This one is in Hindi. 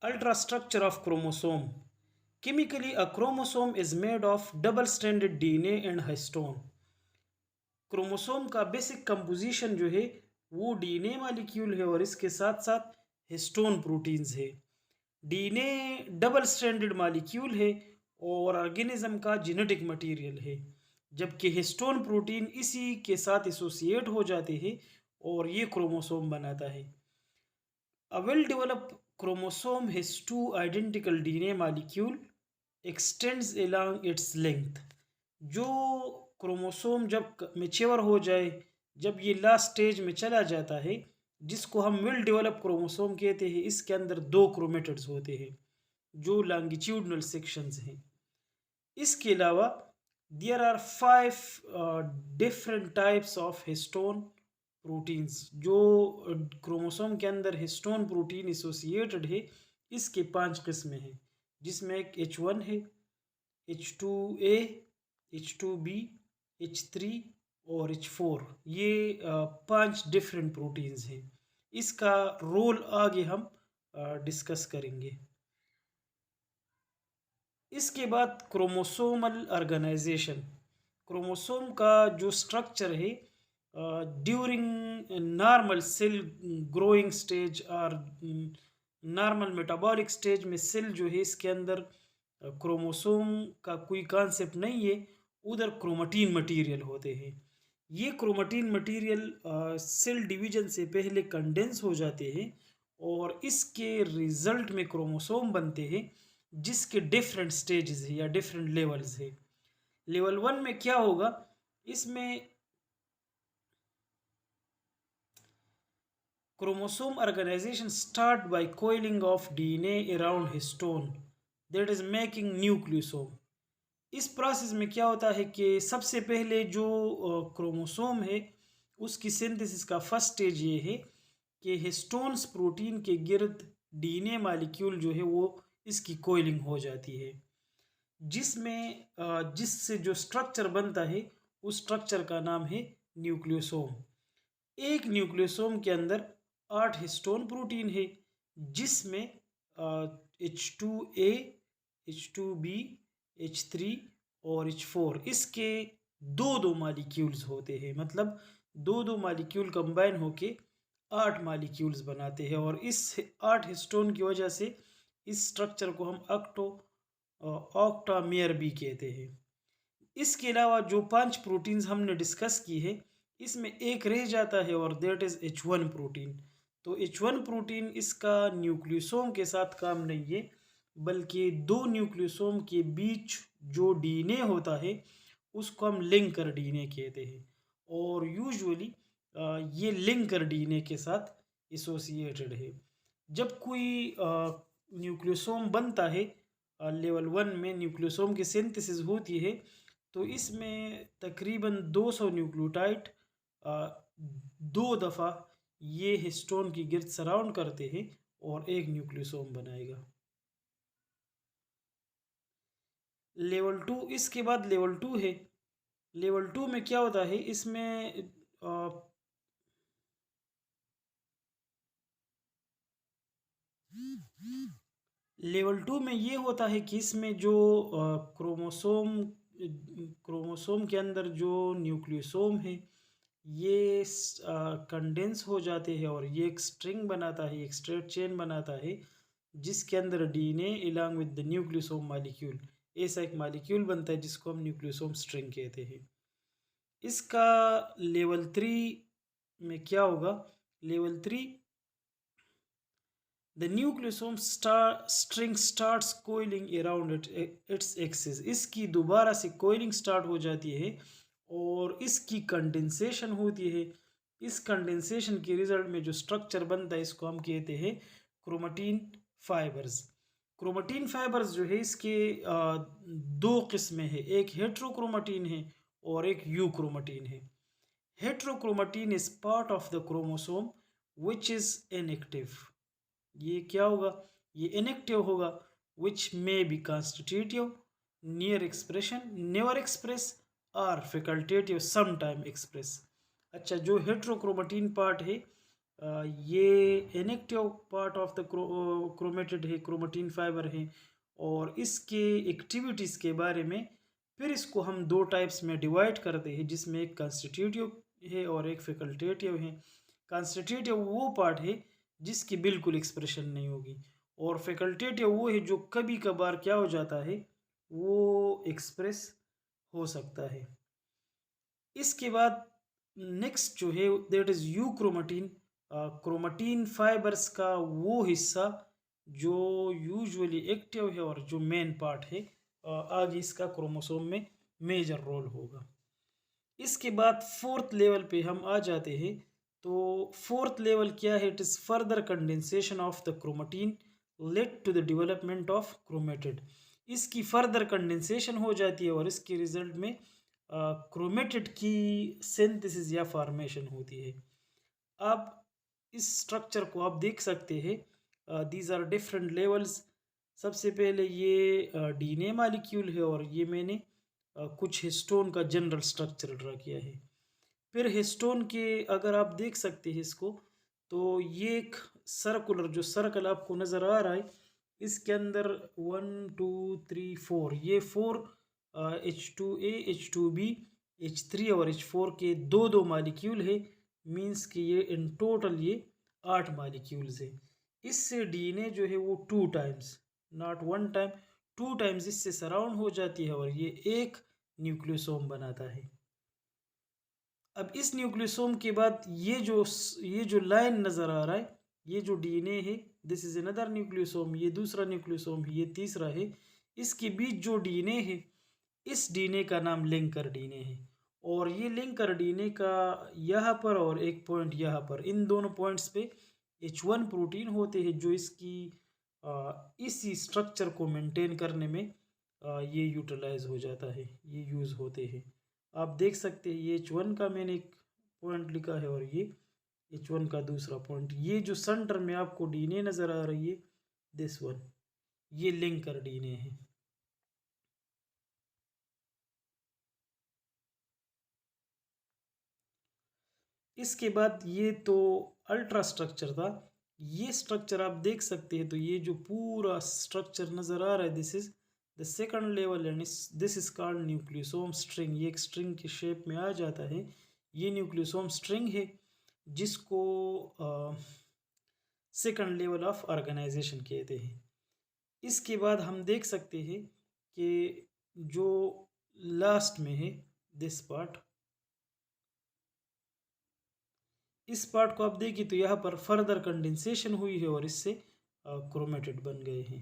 Ultrastructure of chromosome. Chemically, a chromosome is made of double-stranded DNA and histone. Chromosome का बेसिक कंपोजिशन जो है वो डीएनए मॉलिक्यूल है और इसके साथ साथ हिस्टोन प्रोटीन्स है। डीएनए डबल स्ट्रैंडेड मॉलिक्यूल है और ऑर्गेनिज्म का जेनेटिक मटेरियल है, जबकि हिस्टोन प्रोटीन इसी के साथ एसोसिएट हो जाते हैं और ये क्रोमोसोम बनाता है। A well-developed chromosome has two identical DNA molecule extends along its length. जो क्रोमोसोम जब मेच्योर हो जाए, जब ये लास्ट स्टेज में चला जाता है, जिसको हम वेल डेवलप क्रोमोसोम कहते हैं, इसके अंदर दो क्रोमेटिड्स होते हैं जो लॉन्गिट्यूडनल सेक्शंस हैं। इसके अलावा there are 5 different types of histone proteins. जो क्रोमोसोम के अंदर हिस्टोन प्रोटीन एसोसिएटेड है, इसके 5 किस्में हैं, जिसमें एक H1 है, H2A, H2B, H3 और H4। ये 5 डिफरेंट प्रोटीन्स हैं। इसका रोल आगे हम डिस्कस करेंगे। इसके बाद क्रोमोसोमल ऑर्गेनाइजेशन। क्रोमोसोम का जो स्ट्रक्चर है during normal cell growing stage और नॉर्मल मेटाबॉलिक स्टेज में सेल जो है इसके अंदर क्रोमोसोम का कोई कॉन्सेप्ट नहीं है, उधर क्रोमेटिन मटेरियल होते हैं। ये क्रोमेटिन मटेरियल सेल डिवीजन से पहले कंडेंस हो जाते हैं और इसके रिजल्ट में क्रोमोसोम बनते हैं, जिसके डिफरेंट स्टेजेस है या डिफरेंट लेवल्स है। लेवल 1 में क्या होगा, इसमें chromosome organization start by coiling of DNA around histone that is making nucleosome। इस प्रोसेस में क्या होता है कि सबसे पहले जो क्रोमोसोम है उसकी सिंथेसिस का फर्स्ट स्टेज ये है कि हिस्टोन्स प्रोटीन के गिर्द डीएनए मॉलिक्यूल जो है वो इसकी कोइलिंग हो जाती है, जिससे जो स्ट्रक्चर बनता है उस स्ट्रक्चर का नाम है न्यूक्लियोसोम। एक न्यूक्लियोसोम के अंदर 8 हिस्टोन प्रोटीन है, जिसमें H2A, H2B, H3 और H4 इसके दो दो मालिक्यूल्स होते हैं। मतलब दो दो मालिक्यूल कंबाइन होके 8 मालिक्यूल्स बनाते हैं और इस 8 हिस्टोन की वजह से इस स्ट्रक्चर को हम ऑक्टामेयर भी कहते हैं। इसके अलावा जो 5 प्रोटीन्स हमने डिस्कस की है, इसमें एक रह जाता है और दैट इज़ H1 प्रोटीन। तो H1 प्रोटीन इसका न्यूक्लियोसोम के साथ काम नहीं है, बल्कि दो न्यूक्लियोसोम के बीच जो डीएनए होता है उसको हम लिंकर डीएनए कहते हैं और यूजुअली ये लिंकर डीएनए के साथ एसोसिएटेड है। जब कोई न्यूक्लियोसोम बनता है, लेवल 1 में न्यूक्लियोसोम की सिंथेसिस होती है, तो इसमें तकरीबन 200 न्यूक्लियोटाइड दो दफ़ा ये हिस्टोन की गिर्द सराउंड करते हैं और एक न्यूक्लियोसोम बनाएगा। लेवल 2, इसके बाद लेवल 2 है। लेवल 2 में क्या होता है, इसमें लेवल 2 में ये होता है कि इसमें जो क्रोमोसोम के अंदर जो न्यूक्लियोसोम है ये कंडेंस हो जाते हैं और ये एक स्ट्रिंग बनाता है, एक स्ट्रेट चेन बनाता है, जिसके अंदर DNA along with the nucleosome molecule ऐसा एक मॉलिक्यूल बनता है जिसको हम न्यूक्लियोसोम स्ट्रिंग कहते हैं। इसका लेवल 3 में क्या होगा, level 3 the nucleosome string starts coiling around its axis. इसकी दोबारा से कोइलिंग स्टार्ट हो जाती है और इसकी कंडेंसेशन होती है। इस कंडेंसेशन के रिजल्ट में जो स्ट्रक्चर बनता है इसको हम कहते हैं क्रोमेटिन फाइबर्स। क्रोमेटिन फाइबर्स जो है इसके दो किस्में हैं, एक हेट्रोक्रोमेटिन है और एक यूक्रोमेटिन है। Heterochromatin is part of the chromosome which is inactive. ये क्या होगा, ये इनएक्टिव होगा, which may be constitutive, near expression, never express और फैकल्टेटिव, सम टाइम एक्सप्रेस। अच्छा, जो हेट्रोक्रोमेटिन पार्ट है ये inactive part of the chromatid है, क्रोमेटिन फाइबर है। और इसके एक्टिविटीज़ के बारे में फिर इसको हम दो टाइप्स में डिवाइड करते हैं, जिसमें एक कंस्टिट्यूटिव है और एक फैकल्टेटिव है। कंस्टिट्यूटिव वो पार्ट है जिसकी बिल्कुल एक्सप्रेशन नहीं होगी, और फैकल्टेटिव वो है जो कभी कभार क्या हो जाता है, वो एक्सप्रेस हो सकता है। इसके बाद नेक्स्ट जो है that is you chromatin. Chromatin fibres का वो हिस्सा जो यूजुअली एक्टिव है और जो मेन पार्ट है, आगे इसका क्रोमोसोम में मेजर रोल होगा। इसके बाद फोर्थ लेवल पे हम आ जाते हैं। तो फोर्थ लेवल क्या है, it is further condensation of the chromatin led to the development of chromatid. इसकी फर्दर कंडेंसेशन हो जाती है और इसके रिजल्ट में क्रोमेटिड की सिंथेसिस या फॉर्मेशन होती है। अब इस स्ट्रक्चर को आप देख सकते हैं, दीज आर डिफरेंट लेवल्स। सबसे पहले ये डीएनए मॉलिक्यूल है और ये मैंने कुछ हिस्टोन का जनरल स्ट्रक्चर ड्रा किया है। फिर हिस्टोन के अगर आप देख सकते हैं इसको, तो ये एक सर्कुलर जो सर्कल आपको नज़र आ रहा है, इसके अंदर 1 2 3 4 ये 4 H2A H2B H3 और H4 के दो दो मालिक्यूल है। मीन्स कि ये इन टोटल ये 8 मालिक्यूल्स है। इससे डीएनए जो है वो 2 टाइम्स, नॉट 1 टाइम, 2 टाइम्स इससे सराउंड हो जाती है और ये एक न्यूक्लियोसोम बनाता है। अब इस न्यूक्लियोसोम के बाद ये जो लाइन नज़र आ रहा है, ये जो डीएनए है, दिस इज अनदर न्यूक्लियोसोम, ये दूसरा न्यूक्लियोसोम है, ये तीसरा है। इसके बीच जो डीएनए है, इस डीएनए का नाम लिंकर डीएनए है। और ये लिंकर डीएनए का यहाँ पर और एक पॉइंट यहाँ पर, इन दोनों पॉइंट्स पे H1 प्रोटीन होते हैं जो इसकी इसी स्ट्रक्चर को मेंटेन करने में ये यूटिलाइज हो जाता है, ये यूज़ होते हैं। आप देख सकते हैं ये H1 का मैंने एक पॉइंट लिखा है और ये H1 का दूसरा पॉइंट। ये जो सेंटर में आपको डीएनए नज़र आ रही है, दिस वन, ये लिंकर डीएनए है। इसके बाद ये तो अल्ट्रा स्ट्रक्चर था। ये स्ट्रक्चर आप देख सकते हैं, तो ये जो पूरा स्ट्रक्चर नज़र आ रहा है, this is the second level and this is called nucleosome string. ये एक स्ट्रिंग के शेप में आ जाता है। ये न्यूक्लियोसोम स्ट्रिंग है जिसको सेकंड लेवल ऑफ ऑर्गेनाइजेशन कहते हैं। इसके बाद हम देख सकते हैं कि जो लास्ट में है दिस पार्ट, इस पार्ट को आप देखिए तो यहाँ पर फर्दर कंडेंसेशन हुई है और इससे क्रोमेटिड बन गए हैं।